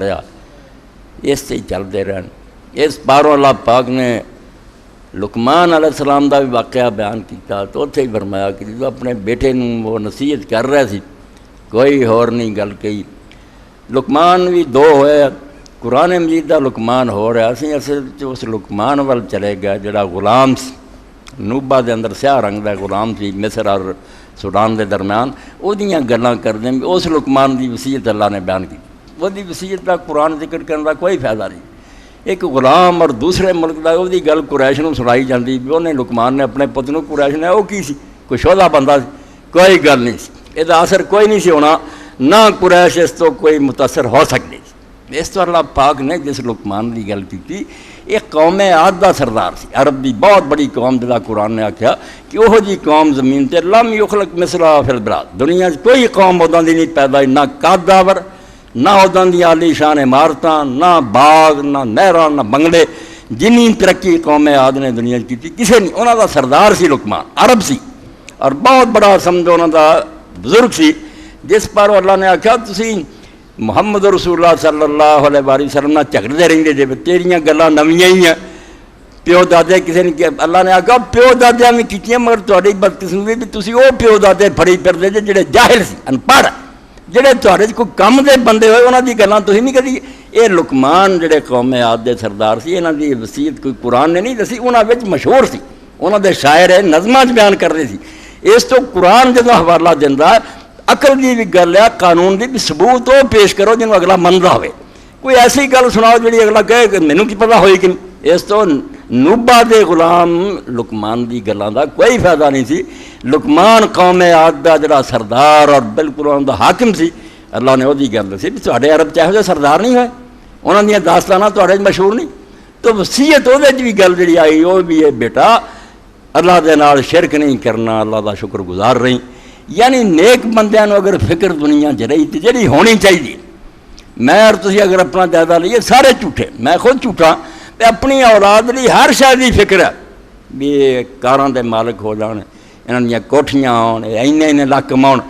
رہا اس سے چلتے رہن۔ اس پاروں اللہ پاک نے لقمان علیہ السلام دا بھی واقعہ بیان کیا تو اتنے ہی فرمایا کہ جو اپنے بیٹے نوں وہ نصیحت کر رہے سی کوئی اور نہیں گل کہی۔ لقمان بھی دو ہوئے، قرآن مجید دا لقمان ہو رہا سی، اصل اس لقمان وال چلے گیا جڑا غلام سی، نوبہ دے اندر سیاہ رنگ دا غلام سی مصر اور سوڈان دے درمیان، وہ دیاں گلاں کردیں اس لقمان دی وصیت اللہ نے بیان کی۔ وہ دی وصیت دا قرآن ذکر کرنے دا کوئی فائدہ نہیں۔ ایک غلام اور دوسرے ملک دا وہ دی گل قریش نوں سنائی جاندی، انہیں لقمان نے اپنے پتر نوں قریش نے وہ کی سی کوئی شودا بندہ سی، کوئی گل نہیں سی، یہ اثر کوئی نہیں سی ہونا، نہ قریش اس تو کوئی متاثر ہو سکتی۔ اس تو اللہ پاک نے جس لقمان کی گل کی یہ قوم عاد دا سردار سی، عرب دی بہت بڑی قوم جدا قرآن نے آکھیا کہ وہ جی قوم زمین تے لم یخلق مثلھا فی البلاد، دنیا کوئی قوم اُداں دی نہیں پیدا ہوئی، نہ قاداور، نہ اُداں دی عالی شان عمارتاں، نہ باغ، نہ نہراں، نہ بنگلے، جنی ترقی قوم عاد نے دنیا کی کسے نہیں۔ انہاں دا سردار سی لقمان، عرب سی اور بہت بڑا سمجھو انہاں دا بزرگ سی، جس پر اللہ نے آکھیا تسی محمد رسول اللہ صلی اللہ علیہ وآلہ وسلم نہ جھگڑتے رہندے جے تیریاں گلاں نویاں ہی ہیں، پیو دادے کسی نے کیا، اللہ نے آکھا پیو دادیاں بھی کیتیاں مگر تہاڈی بدقسمتی بھی تسی وہ پیو دادے پھڑی پھردے جے جڑے جاہل سی، ان پڑھ، جڑے تہاڈے کوئی کم دے بندے ہوئے انہاں دی گلاں تسی نہیں کری۔ یہ لقمان جڑے قوم عاد دے سردار سی، انہاں دی وصیت کوئی قرآن نے نہیں دسی، انہاں وچ مشہور سی، انہاں دے شاعر نظماں وچ بیان کردے سی۔ اس تو قرآن جدوں حوالہ دیندا عقل دی بھی گل ہے، قانون دی بھی ثبوت وہ پیش کرو جنہوں اگلا مندا ہوئے، کوئی ایسی گل سناؤ جڑی اگلا کہے کہ مینوں کی پتہ ہوئی کہ اس تو نوبہ دے غلام لقمان دی گلاں دا کوئی فائدہ نہیں سی۔ لقمان قوم عاد دا جڑا سردار اور بالکل انہاں دا حاکم سی، اللہ نے وہ دی گل دسی بھی تہاڈے عرب چاہے جو سردار نہیں ہوئے، انہاں دیاں داستاناں تہاڈے مشہور نہیں، تو وصیت وہ بھی گل جڑی آئی وہ بھی ہے بیٹا اللہ دے نال شرک نہیں کرنا، اللہ دا شکر گزار رہی۔ یعنی نیک بندیاں نو اگر فکر دنیا چ رہی تو جڑی ہونی چاہیے، میں اور تسی اگر اپنا جائزہ لئیے سارے جھوٹے، میں خود جھوٹا، اپنی اولاد لی ہر شاید دی فکر ہے بھی کاراں دے مالک ہو جان، انہاں دیاں کوٹھیاں ہون، اینے لاکھ کماؤن،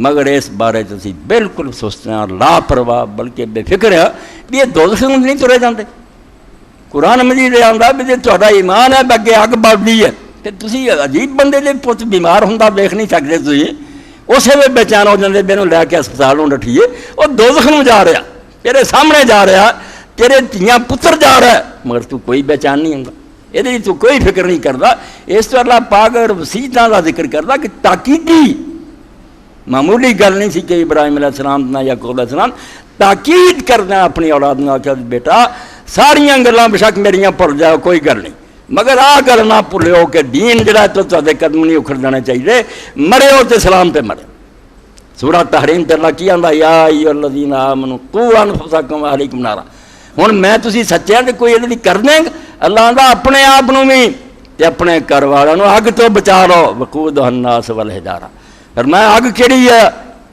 مگر اس بارے تسی بالکل سست ہیں، لاپرواہ بلکہ بے فکر ہے بھی یہ دوزخ وچ نہیں ترے جاندے۔ قرآن مجید آندا بھی جے تہاڈا ایمان ہے اگے اگ بلدی ہے کہ تسی عجیب بندے دے پت بیمار ہوندا دیکھ نہیں سکدے، تسی اسے ویلے بے چین ہو جاندے بے نوں لے کے ہسپتال نوں ڈٹھیے، وہ دوزخ نوں جا رہا، تیرے سامنے جا رہا، تیرے دھیاں پتر جا رہا ہے، مگر تو کوئی بے چین نہیں ہوندا، یہ تو کوئی فکر نہیں کردا۔ اس تو اللہ پاک اور وصیتاں دا ذکر کردا کہ تاکیدی معمولی گل نہیں سی کہ ابراہیم علیہ السلام نہ یعقوب علیہ السلام تاکید کرنا اپنی اولاد نوں، آکھیا بیٹا ساریاں گلاں بشک میریاں بھول جاؤ کوئی گل نہیں، مگر آ گل نہ بھولو کہ دین جڑا تو تہاڈے قدم نہیں اکھڑ جانا چاہیے، مرے ہو تے سلام تے مرے۔ سورہ تحریم تے اللہ کی آندا یا ایھا الذین آمنوا قوا انفسکم واہلیکم نارا۔ ہن میں تسی سچے تے کوئی یہ کر دیں گے، اللہ آندا اپنے آپ نوں بھی تے اپنے گھر والوں نوں اگ تو بچا لو، وقودھا الناس والحجارہ۔ پر میں اگ کیڑی ہے،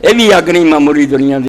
یہ بھی اگ نہیں معمولی دنیا دی۔